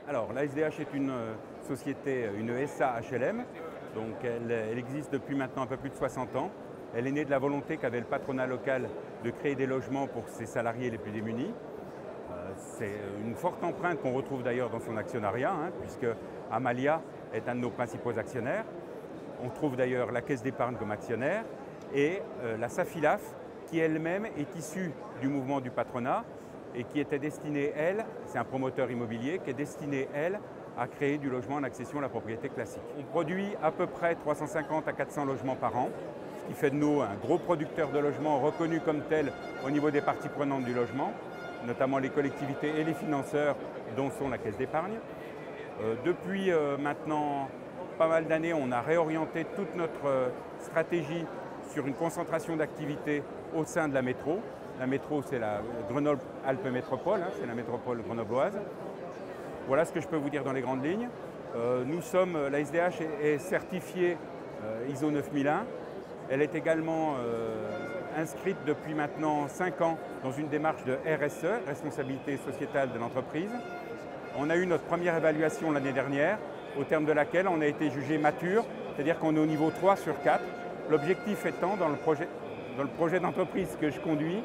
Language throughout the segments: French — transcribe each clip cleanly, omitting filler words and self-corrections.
Alors, la SDH est une société, une SA HLM, donc elle existe depuis maintenant un peu plus de 60 ans. Elle est née de la volonté qu'avait le patronat local de créer des logements pour ses salariés les plus démunis. C'est une forte empreinte qu'on retrouve d'ailleurs dans son actionnariat, puisque Amalia est un de nos principaux actionnaires. On trouve d'ailleurs la Caisse d'épargne comme actionnaire et la SAFILAF qui elle-même est issue du mouvement du patronat et qui était destinée, elle, c'est un promoteur immobilier, qui est destiné, elle, à créer du logement en accession à la propriété classique. On produit à peu près 350 à 400 logements par an, ce qui fait de nous un gros producteur de logements reconnu comme tel au niveau des parties prenantes du logement, notamment les collectivités et les financeurs dont sont la Caisse d'épargne. Depuis maintenant pas mal d'années, on a réorienté toute notre stratégie sur une concentration d'activités au sein de la métro. La métro, c'est la Grenoble-Alpes Métropole, c'est la métropole grenobloise. Voilà ce que je peux vous dire dans les grandes lignes. La SDH est certifiée ISO 9001. Elle est également inscrite depuis maintenant 5 ans dans une démarche de RSE, responsabilité sociétale de l'entreprise. On a eu notre première évaluation l'année dernière, au terme de laquelle on a été jugé mature, c'est-à-dire qu'on est au niveau 3 sur 4. L'objectif étant, dans le projet d'entreprise que je conduis,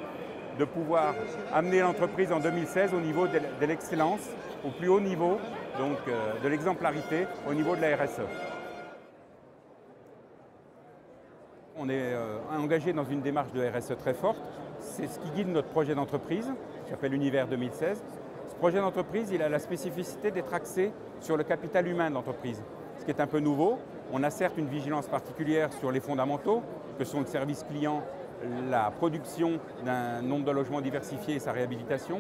de pouvoir amener l'entreprise en 2016 au niveau de l'excellence, au plus haut niveau, donc de l'exemplarité, au niveau de la RSE. On est engagé dans une démarche de RSE très forte. C'est ce qui guide notre projet d'entreprise, qui s'appelle Univers 2016. Ce projet d'entreprise, il a la spécificité d'être axé sur le capital humain de l'entreprise, ce qui est un peu nouveau. On a certes une vigilance particulière sur les fondamentaux, que sont le service client, la production d'un nombre de logements diversifiés et sa réhabilitation,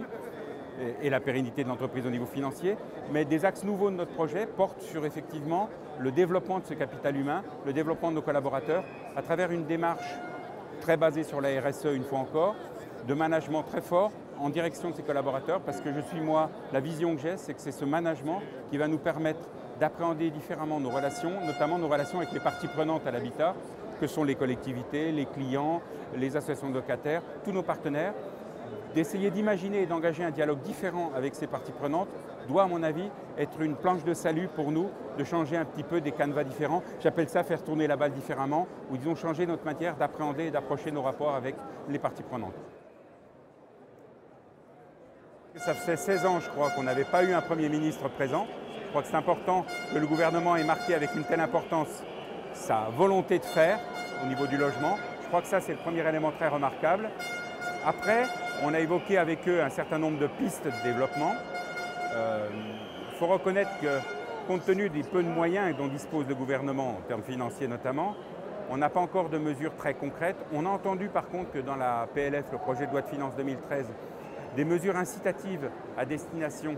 et la pérennité de l'entreprise au niveau financier, mais des axes nouveaux de notre projet portent sur effectivement le développement de ce capital humain, le développement de nos collaborateurs, à travers une démarche très basée sur la RSE une fois encore, de management très fort en direction de ces collaborateurs, parce que la vision que j'ai, c'est que c'est ce management qui va nous permettre d'appréhender différemment nos relations, notamment nos relations avec les parties prenantes à l'habitat, que sont les collectivités, les clients, les associations de locataires, tous nos partenaires. D'essayer d'imaginer et d'engager un dialogue différent avec ces parties prenantes doit, à mon avis, être une planche de salut pour nous, de changer un petit peu des canevas différents. J'appelle ça faire tourner la balle différemment, ou disons changer notre manière d'appréhender et d'approcher nos rapports avec les parties prenantes. Ça fait 16 ans, je crois, qu'on n'avait pas eu un Premier ministre présent. Je crois que c'est important que le gouvernement ait marqué avec une telle importance sa volonté de faire au niveau du logement. Je crois que ça, c'est le premier élément très remarquable. Après, on a évoqué avec eux un certain nombre de pistes de développement. Il faut reconnaître que, compte tenu des peu de moyens dont dispose le gouvernement, en termes financiers notamment, on n'a pas encore de mesures très concrètes. On a entendu par contre que dans la PLF, le projet de loi de finances 2013, des mesures incitatives à destination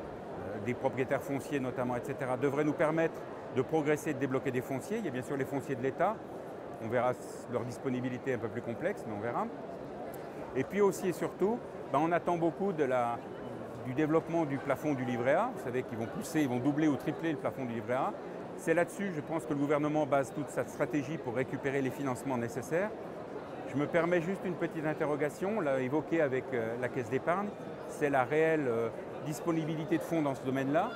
des propriétaires fonciers notamment, etc., devraient nous permettre de progresser, de débloquer des fonciers. Il y a bien sûr les fonciers de l'État. On verra leur disponibilité un peu plus complexe, mais on verra. Et puis aussi et surtout, on attend beaucoup du développement du plafond du livret A. Vous savez qu'ils vont pousser, ils vont doubler ou tripler le plafond du livret A. C'est là-dessus, je pense, que le gouvernement base toute sa stratégie pour récupérer les financements nécessaires. Je me permets juste une petite interrogation, là évoquée avec la Caisse d'épargne, c'est la réelle disponibilité de fonds dans ce domaine-là.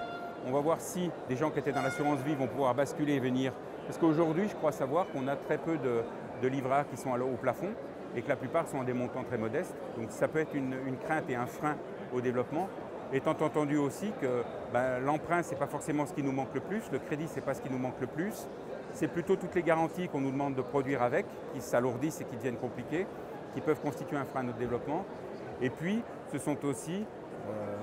On va voir si des gens qui étaient dans l'assurance vie vont pouvoir basculer et venir. Parce qu'aujourd'hui, je crois savoir qu'on a très peu de livrets A qui sont au plafond et que la plupart sont à des montants très modestes. Donc ça peut être une crainte et un frein au développement. Étant entendu aussi que l'emprunt, ce n'est pas forcément ce qui nous manque le plus, le crédit, ce n'est pas ce qui nous manque le plus. C'est plutôt toutes les garanties qu'on nous demande de produire avec, qui s'alourdissent et qui deviennent compliquées, qui peuvent constituer un frein à notre développement. Et puis, ce sont aussi,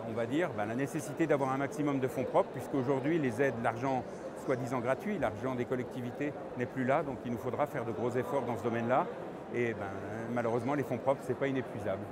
on va dire, la nécessité d'avoir un maximum de fonds propres, puisqu'aujourd'hui, les aides, l'argent soi-disant gratuit, l'argent des collectivités n'est plus là, donc il nous faudra faire de gros efforts dans ce domaine-là. Et malheureusement, les fonds propres, ce n'est pas inépuisable.